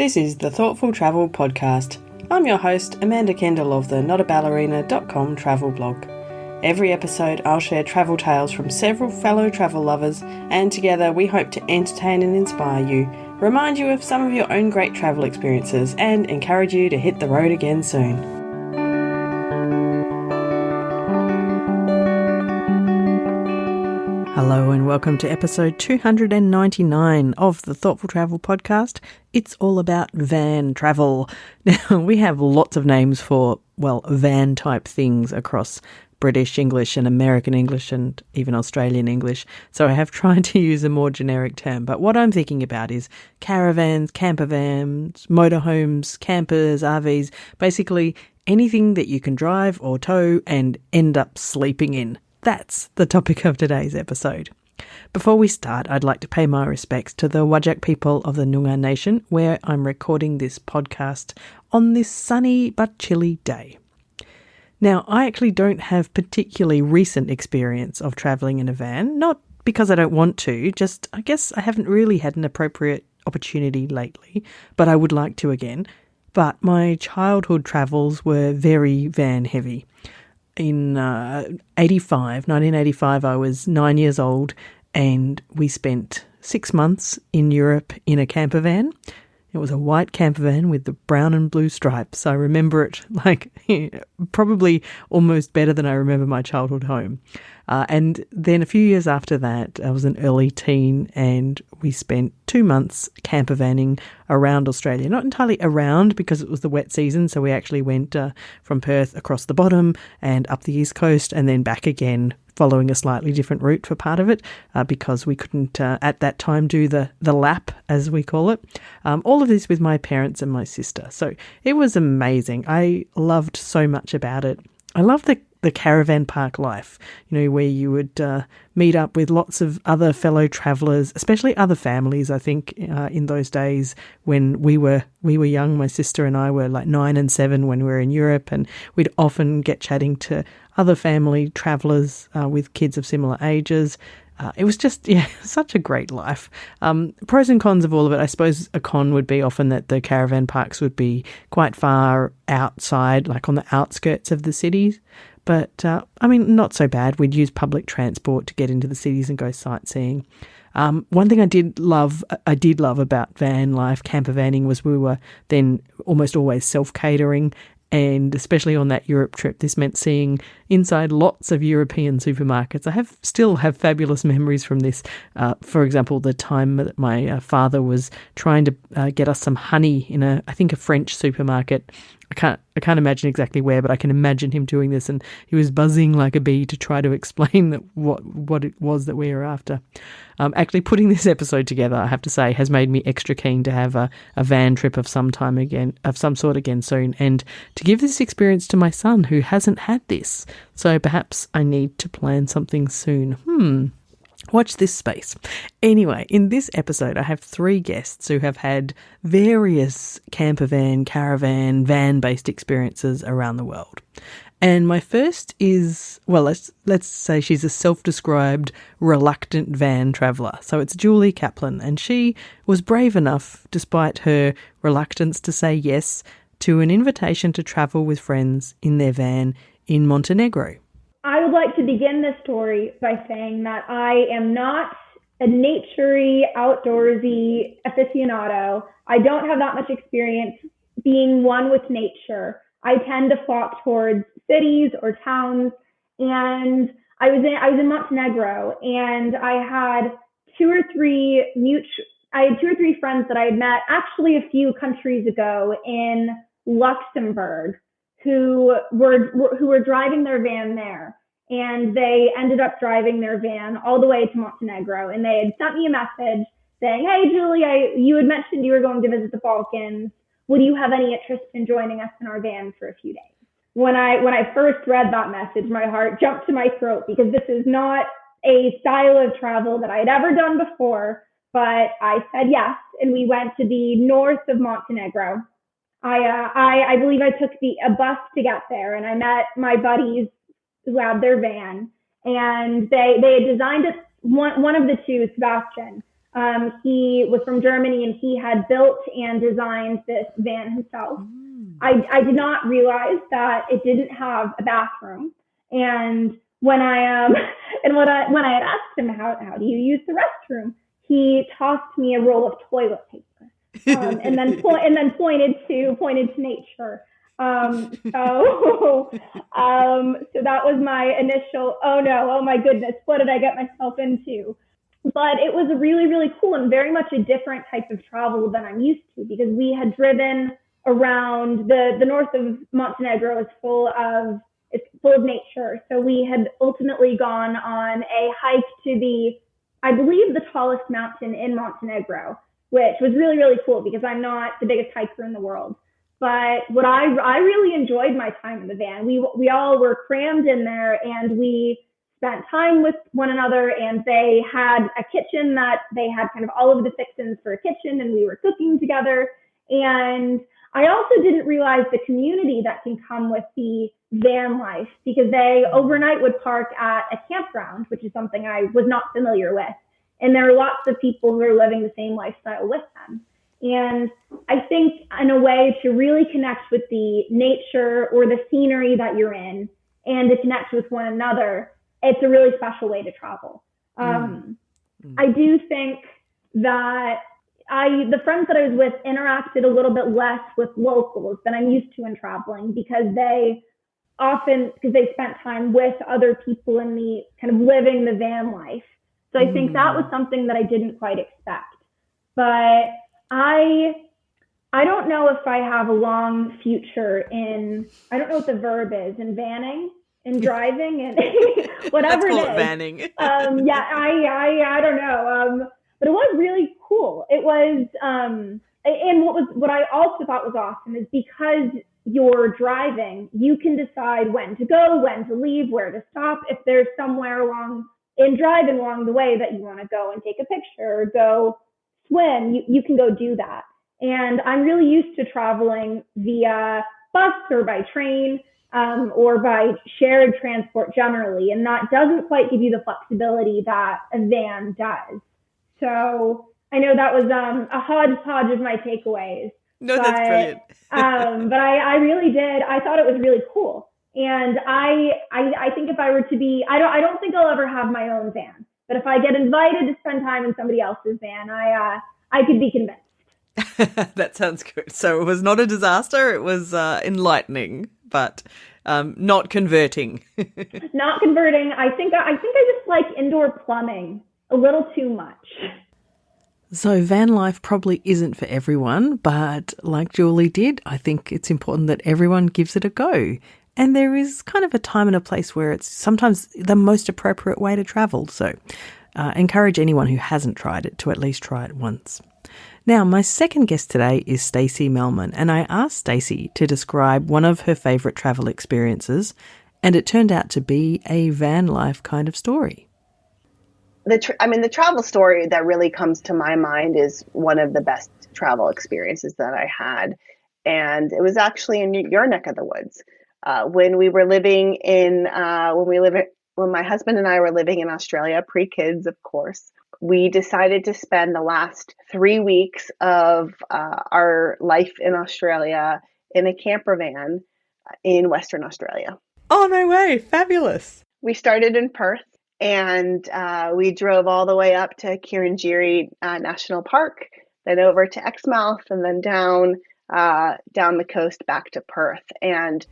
This is the Thoughtful Travel Podcast. I'm your host, Amanda Kendall of the notaballerina.com travel blog. Every episode I'll share travel tales from several fellow travel lovers, and together we hope to entertain and inspire you, remind you of some of your own great travel experiences, and encourage you to hit the road again soon. Hello and welcome to episode 299 of the Thoughtful Travel Podcast. It's all about van travel. Now, we have lots of names for, van type things across British English and American English and even Australian English. So I have tried to use a more generic term. But what I'm thinking about is caravans, campervans, motorhomes, campers, RVs, basically anything that you can drive or tow and end up sleeping in. That's the topic of today's episode. Before we start, I'd like to pay my respects to the Whadjuk people of the Noongar Nation, where I'm recording this podcast on this sunny but chilly day. Now, I actually don't have particularly recent experience of travelling in a van, not because I don't want to, just I guess I haven't really had an appropriate opportunity lately, but I would like to again. But my childhood travels were very van heavy. In 1985, I was 9 years old and we spent 6 months in Europe in a camper van. It was a white camper van with the brown and blue stripes. I remember it like probably almost better than I remember my childhood home. And then a few years after that, I was an early teen and we spent 2 months campervanning around Australia. Not entirely around because it was the wet season, so we actually went from Perth across the bottom and up the east coast and then back again, following a slightly different route for part of it because we couldn't at that time do the lap, as we call it. All of this with my parents and my sister. So it was amazing. I loved so much about it. I love the caravan park life, where you would meet up with lots of other fellow travellers, especially other families. I think in those days when we were young, my sister and I were like 9 and 7 when we were in Europe, and we'd often get chatting to other family travellers with kids of similar ages. It was just, such a great life. Pros and cons of all of it. I suppose a con would be often that the caravan parks would be quite far outside, like on the outskirts of the cities. But, not so bad. We'd use public transport to get into the cities and go sightseeing. One thing I did love about van life, campervanning, was we were then almost always self-catering. And especially on that Europe trip, this meant seeing inside lots of European supermarkets. I still have fabulous memories from this. For example, the time that my father was trying to get us some honey in a French supermarket. I can't imagine exactly where, but I can imagine him doing this, and he was buzzing like a bee to try to explain that what it was that we were after. Actually, putting this episode together, I have to say, has made me extra keen to have a van trip of some sort again soon, and to give this experience to my son who hasn't had this. So perhaps I need to plan something soon. Watch this space. Anyway, in this episode, I have 3 guests who have had various campervan, caravan, van-based experiences around the world. And my first is, let's say she's a self-described reluctant van traveller. So it's Julie Kaplan, and she was brave enough, despite her reluctance, to say yes to an invitation to travel with friends in their van in Montenegro. I would like to begin this story by saying that I am not a naturey, outdoorsy aficionado. I don't have that much experience being one with nature. I tend to flock towards cities or towns, and I was in Montenegro, and I had two or three friends that I had met actually a few countries ago in Luxembourg, who were driving their van there, and they ended up driving their van all the way to Montenegro, and they had sent me a message saying, "Hey, Julie, you had mentioned you were going to visit the Balkans. Would you have any interest in joining us in our van for a few days?" When I first read that message, my heart jumped to my throat because this is not a style of travel that I had ever done before, but I said yes, and we went to the north of Montenegro. I believe I took a bus to get there, and I met my buddies who had their van, and they had designed it. One of the two, Sebastian, He was from Germany, and he had built and designed this van himself. I did not realize that it didn't have a bathroom. And when I when I had asked him how do you use the restroom, he tossed me a roll of toilet paper, and then pointed to nature. So that was my initial, oh no, oh my goodness, what did I get myself into? But it was really, really cool and very much a different type of travel than I'm used to, because we had driven around the north of Montenegro is full of nature. So we had ultimately gone on a hike to I believe the tallest mountain in Montenegro, which was really, really cool because I'm not the biggest hiker in the world. But what I really enjoyed my time in the van. We all were crammed in there, and we spent time with one another, and they had a kitchen that they had kind of all of the fixings for a kitchen, and we were cooking together. And I also didn't realize the community that can come with the van life, because they overnight would park at a campground, which is something I was not familiar with. And there are lots of people who are living the same lifestyle with them. And I think in a way to really connect with the nature or the scenery that you're in and to connect with one another, it's a really special way to travel. I do think that the friends that I was with interacted a little bit less with locals than I'm used to in traveling, because they spent time with other people in the kind of living the van life. So I think that was something that I didn't quite expect. But I don't know if I have a long future I don't know what the verb is, in vanning, in driving, and whatever it is. Vanning. I don't know. But it was really cool. It was, and what I also thought was awesome is because you're driving, you can decide when to go, when to leave, where to stop. If there's somewhere along the way that you want to go and take a picture or go swim, you can go do that. And I'm really used to traveling via bus or by train, or by shared transport generally. And that doesn't quite give you the flexibility that a van does. So I know that was a hodgepodge of my takeaways. No, that's brilliant. But I really did. I thought it was really cool. And I think if I were to be, I don't think I'll ever have my own van. But if I get invited to spend time in somebody else's van, I could be convinced. That sounds good. So it was not a disaster. It was enlightening, but not converting. Not converting. I think I just like indoor plumbing a little too much. So van life probably isn't for everyone, but like Julie did, I think it's important that everyone gives it a go. And there is kind of a time and a place where it's sometimes the most appropriate way to travel. So encourage anyone who hasn't tried it to at least try it once. Now, my second guest today is Staci Mellman, and I asked Staci to describe one of her favourite travel experiences, and it turned out to be a van life kind of story. The travel story that really comes to my mind is one of the best travel experiences that I had. And it was actually in your neck of the woods. When my husband and I were living in Australia, pre-kids, of course, we decided to spend the last 3 weeks of our life in Australia in a camper van in Western Australia. Oh, no way. Fabulous. We started in Perth, and we drove all the way up to Kirinjiri National Park, then over to Exmouth, and then down the coast back to Perth. And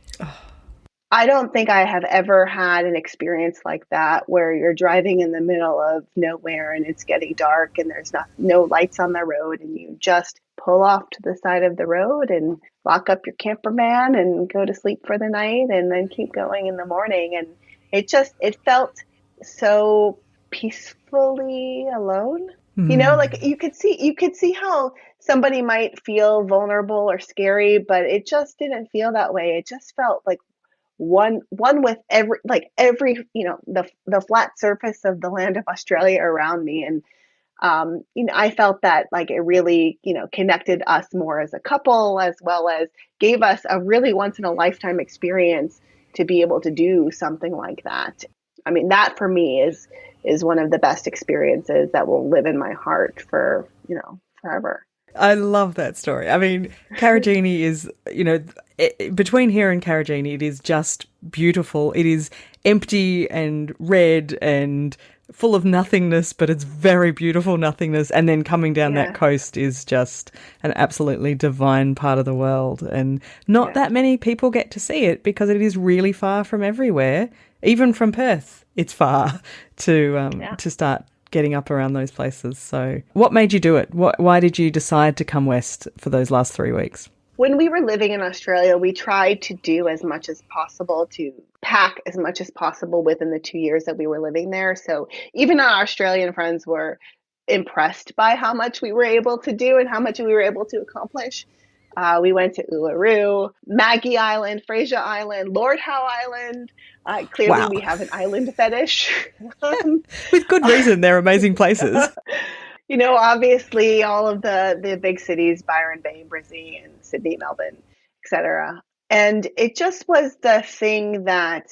I don't think I have ever had an experience like that, where you're driving in the middle of nowhere and it's getting dark and there's no lights on the road, and you just pull off to the side of the road and lock up your camper van and go to sleep for the night and then keep going in the morning. And it felt so peacefully alone. You know, like you could see how somebody might feel vulnerable or scary, but it just didn't feel that way. It just felt like one with every the flat surface of the land of Australia around me. And I felt that like it really connected us more as a couple, as well as gave us a really once in a lifetime experience to be able to do something like that. I mean, that for me is one of the best experiences that will live in my heart for, forever. I love that story. I mean, Carragini is, between here and Carragini, it is just beautiful. It is empty and red and full of nothingness, but it's very beautiful nothingness. And then coming down that coast is just an absolutely divine part of the world. And not that many people get to see it because it is really far from everywhere. Even from Perth, it's far to start getting up around those places. So what made you do it? Why did you decide to come west for those last 3 weeks? When we were living in Australia, we tried to do as much as possible, to pack as much as possible within the 2 years that we were living there. So even our Australian friends were impressed by how much we were able to do and how much we were able to accomplish. We went to Uluru, Maggie Island, Fraser Island, Lord Howe Island. Clearly, we have an island fetish. With good reason. They're amazing places. Obviously all of the big cities, Byron Bay, Brisbane, and Sydney, Melbourne, etc. And it just was the thing that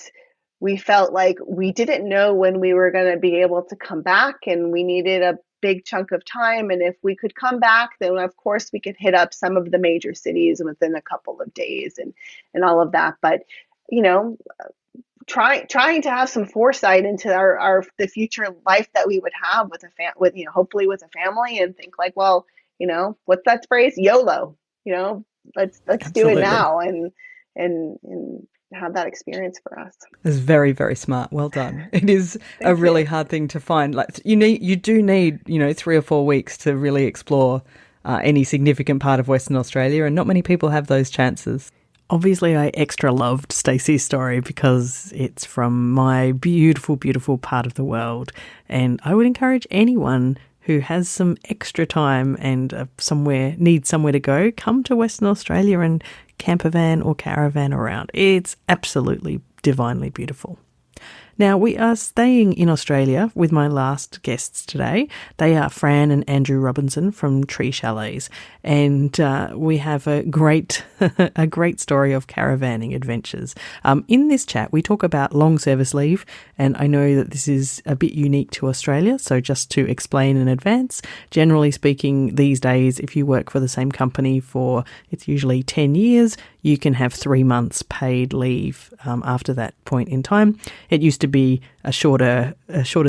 we felt like we didn't know when we were going to be able to come back, and we needed a big chunk of time. And if we could come back, then of course we could hit up some of the major cities within a couple of days and all of that. But, trying to have some foresight into the future life that we would have with hopefully with a family, and think like, well, what's that phrase? YOLO, let's do it now and have that experience for us. It's very, very smart. Well done. It is a really hard thing to find. Like you do need 3 or 4 weeks to really explore any significant part of Western Australia, and not many people have those chances. Obviously, I extra loved Staci's story because it's from my beautiful, beautiful part of the world. And I would encourage anyone who has some extra time and needs somewhere to go, come to Western Australia and campervan or caravan around. It's absolutely divinely beautiful. Now, we are staying in Australia with my last guests today. They are Fran and Andrew Robinson from Tree Chalets, and we have a great story of caravanning adventures. In this chat, we talk about long service leave, and I know that this is a bit unique to Australia, so just to explain in advance, generally speaking, these days, if you work for the same company for, it's usually 10 years, you can have 3 months paid leave after that point in time. It used to be a shorter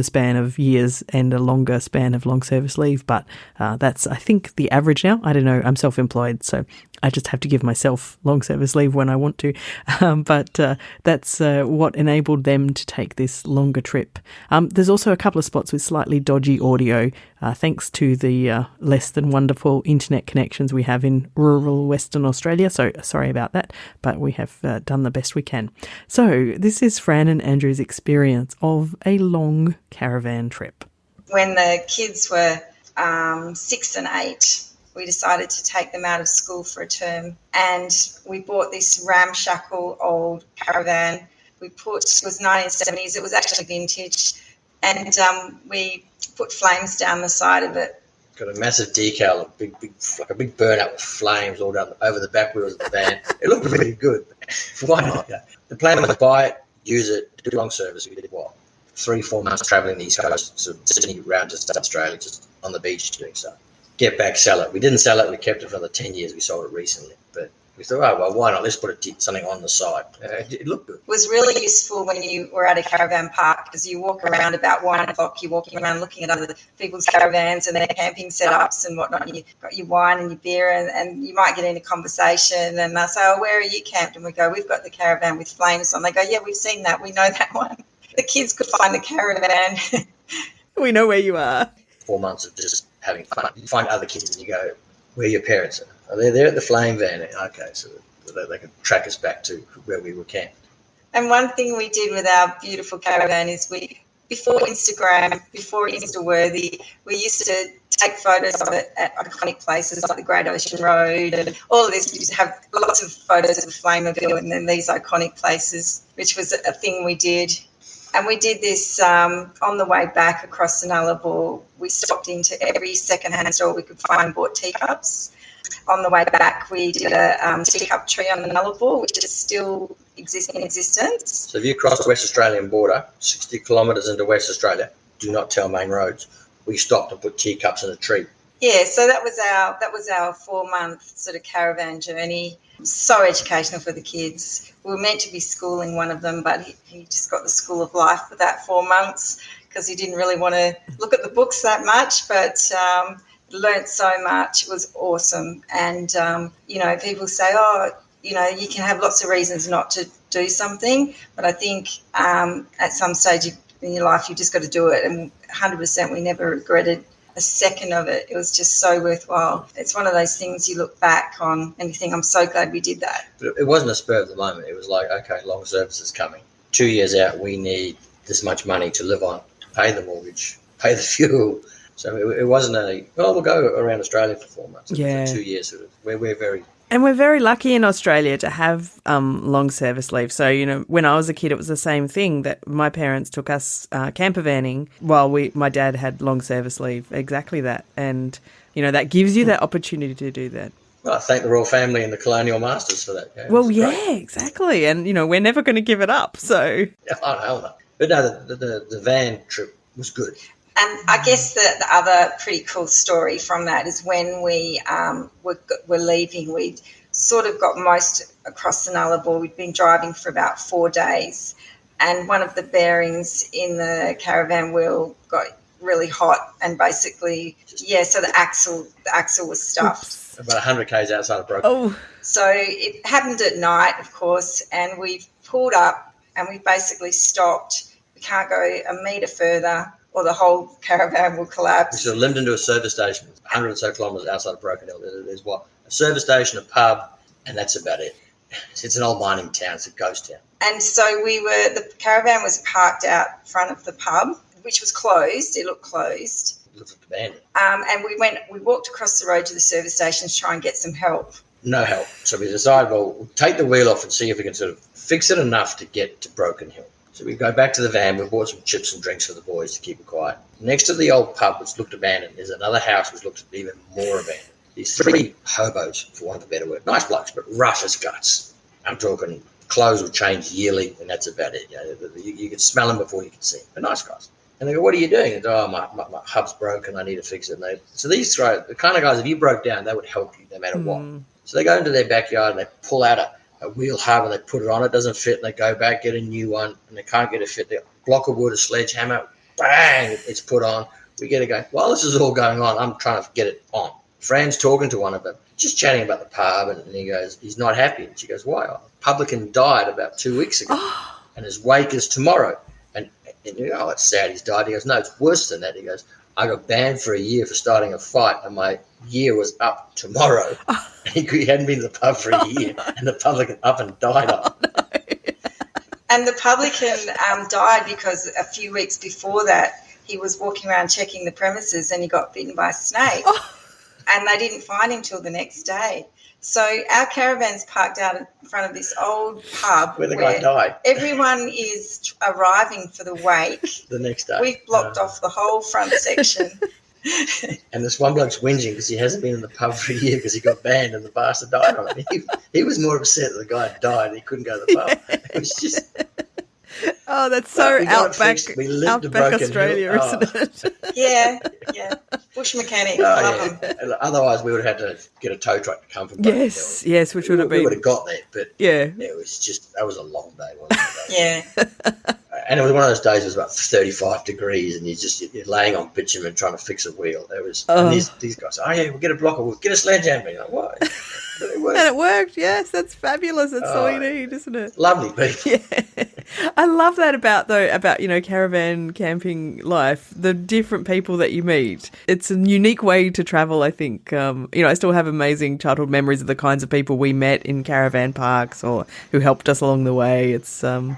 span of years and a longer span of long service leave, but that's, I think, the average now. I don't know. I'm self-employed, so I just have to give myself long service leave when I want to. But that's what enabled them to take this longer trip. There's also a couple of spots with slightly dodgy audio, thanks to the less than wonderful internet connections we have in rural Western Australia. So sorry about that, but we have done the best we can. So this is Fran and Andrew's experience of a long caravan trip. When the kids were 6 and 8, we decided to take them out of school for a term, and we bought this ramshackle old caravan. It was 1970s, it was actually vintage, and we put flames down the side of it. Got a massive decal, like a big burnout with flames all down over the back wheels of the van. It looked really good. Why not? The plan was to buy it, use it, do long service. We did 3-4 months travelling the East Coast, so Sydney round to South Australia, just on the beach doing stuff. Get back, sell it. We didn't sell it. We kept it for the 10 years. We sold it recently. But we thought, why not? Let's put something on the side. It looked good. It was really useful when you were at a caravan park, because you walk around about 1 o'clock, you're walking around looking at other people's caravans and their camping setups and whatnot. And you've got your wine and your beer, and you might get into conversation, and they'll say, where are you camped? And we go, we've got the caravan with flames on. They go, yeah, we've seen that. We know that one. The kids could find the caravan. We know where you are. 4 months of just having fun. You find other kids and you go, where are your parents? They're at the flame van. Okay, so they can track us back to where we were camped. And one thing we did with our beautiful caravan is before Instagram, before Insta-worthy, we used to take photos of it at iconic places like the Great Ocean Road and all of this. We used to have lots of photos of Flamerville and then these iconic places, which was a thing we did. And we did this on the way back across the Nullarbor. We stopped into every second-hand store we could find and bought teacups. On the way back, we did a teacup tree on the Nullarbor, which is still in existence. So if you cross the West Australian border, 60 kilometres into West Australia, do not tell main roads. We stopped and put teacups in a tree. Yeah, so that was our 4-month sort of caravan journey. So educational for the kids. We were meant to be schooling one of them, but he just got the school of life for that 4 months because he didn't really want to look at the books that much, but learnt so much. It was awesome. And, people say, you can have lots of reasons not to do something, but I think at some stage in your life, you've just got to do it. And 100% we never regretted a second of it. It was just so worthwhile. It's one of those things you look back on and you think, I'm so glad we did that. But it wasn't a spur of the moment. It was like, okay, long service is coming. 2 years out, we need this much money to live on, to pay the mortgage, pay the fuel. So it wasn't we'll go around Australia for 4 months. Yeah. For 2 years, sort of. We're very... And we're very lucky in Australia to have long service leave. So, when I was a kid, it was the same thing that my parents took us campervanning while my dad had long service leave. Exactly that. And, that gives you that opportunity to do that. Well, I thank the royal family and the colonial masters for that. Yeah, well, yeah, exactly. And, we're never going to give it up. So, oh, hell no. But no, the van trip was good. And I guess the other pretty cool story from that is when we were leaving, we'd sort of got most across the Nullarbor. We'd been driving for about 4 days, and one of the bearings in the caravan wheel got really hot, and basically, so the axle was stuffed. Oops. About 100 k's outside of Broken. Oh. So it happened at night, of course, and we pulled up and we basically stopped. We can't go a metre further, or the whole caravan will collapse. We sort of limped into a service station 100 or so kilometres outside of Broken Hill. There's a service station, a pub, and that's about it. It's an old mining town. It's a ghost town. And so the caravan was parked out front of the pub, which was closed. It looked closed. It looked abandoned. And we walked across the road to the service station to try and get some help. No help. So we decided, we'll take the wheel off and see if we can sort of fix it enough to get to Broken Hill. So we go back to the van. We bought some chips and drinks for the boys to keep it quiet. Next to the old pub, which looked abandoned, there's another house which looked even more abandoned. These 3 hobos, for want of a better word, nice blokes, but rough as guts. I'm talking clothes will change yearly, and that's about it. You can smell them before you can see them. They're nice guys. And they go, what are you doing? And my hub's broken. I need to fix it. So these the kind of guys, if you broke down, they would help you no matter what. So they go into their backyard and they pull out a wheel hub and they put it on. It doesn't fit, and they go back, get a new one, and they can't get it fit. They block of wood, a sledgehammer, bang, it's put on. We get to go, while this is all going on, I'm trying to get it on. Fran's talking to one of them, just chatting about the pub, and he goes, he's not happy. And she goes, why? A publican died about 2 weeks ago, and his wake is tomorrow. And you go, it's sad he's died. He goes, no, it's worse than that. He goes, I got banned for a year for starting a fight, and my year was up tomorrow. He hadn't been to the pub for a year, and the publican up and died on. And the publican died because a few weeks before that, he was walking around checking the premises and he got bitten by a snake. And they didn't find him till the next day. So our caravan's parked out in front of this old pub where the guy died. Everyone is arriving for the wake. The next day. We've blocked off the whole front section. And this one bloke's whinging because he hasn't been in the pub for a year because he got banned and the bastard died on him. He was more upset that the guy died and he couldn't go to the pub. It was just... Oh, that's so outback Australia, Hill. Isn't it? Yeah. Bush mechanic. Love them. Otherwise, we would have had to get a tow truck to come from Yes, which would have been... We would have got there, but it was just... That was a long day, wasn't it? Yeah. And it was one of those days, it was about 35 degrees and you're laying on bitumen trying to fix a wheel. There was and these guys said, we'll get a block, we'll get a sledgehammer. You're like, what? But it worked. And it worked, yes. That's fabulous. That's all you need, isn't it? Lovely people. Yeah. I love that about caravan camping life, the different people that you meet. It's a unique way to travel, I think. I still have amazing childhood memories of the kinds of people we met in caravan parks or who helped us along the way. It's a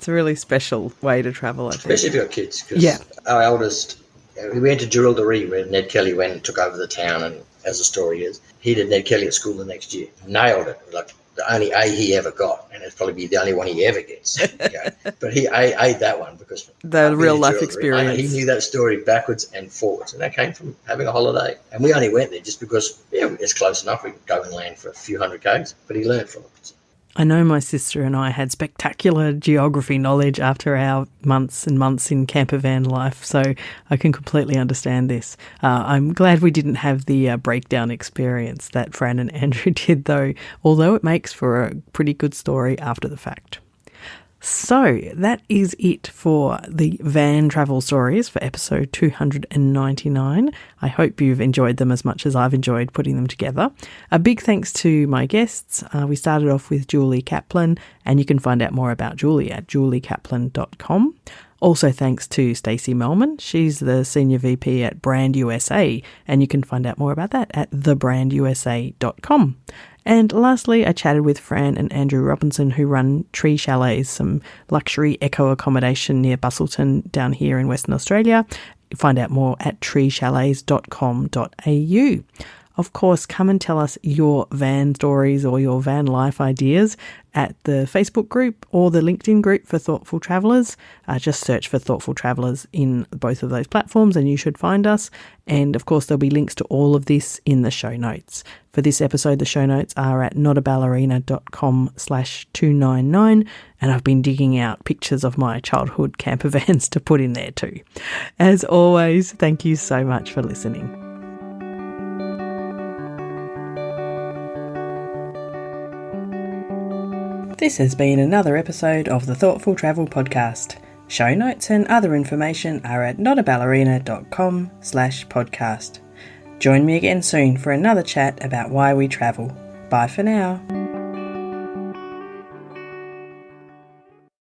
really special way to travel, I think. Especially if you've got kids. Cause our eldest, we went to Juraldaree where Ned Kelly went and took over the town, and as the story is, he did Ned Kelly at school the next year. Nailed it. Like the only A he ever got, and it's probably the only one he ever gets. Okay? But he A'd that one because the real life experience. He knew that story backwards and forwards, and that came from having a holiday. And we only went there just because it's close enough. We could go and land for a few hundred k's, but he learned from it. I know my sister and I had spectacular geography knowledge after our months and months in campervan life, so I can completely understand this. I'm glad we didn't have the breakdown experience that Fran and Andrew did, though, although it makes for a pretty good story after the fact. So that is it for the van travel stories for episode 299. I hope you've enjoyed them as much as I've enjoyed putting them together. A big thanks to my guests. We started off with Julie Kaplan, and you can find out more about Julie at juliekaplan.com. Also thanks to Staci Mellman. She's the Senior VP at Brand USA, and you can find out more about that at thebrandusa.com. And lastly, I chatted with Fran and Andrew Robinson, who run Tree Chalets, some luxury eco accommodation near Busselton down here in Western Australia. Find out more at treechalets.com.au. Of course, come and tell us your van stories or your van life ideas at the Facebook group or the LinkedIn group for Thoughtful Travellers. Just search for Thoughtful Travellers in both of those platforms and you should find us. And of course, there'll be links to all of this in the show notes. For this episode, the show notes are at notaballerina.com/299, and I've been digging out pictures of my childhood camper vans to put in there too. As always, thank you so much for listening. This has been another episode of the Thoughtful Travel Podcast. Show notes and other information are at notaballerina.com/podcast. Join me again soon for another chat about why we travel. Bye for now.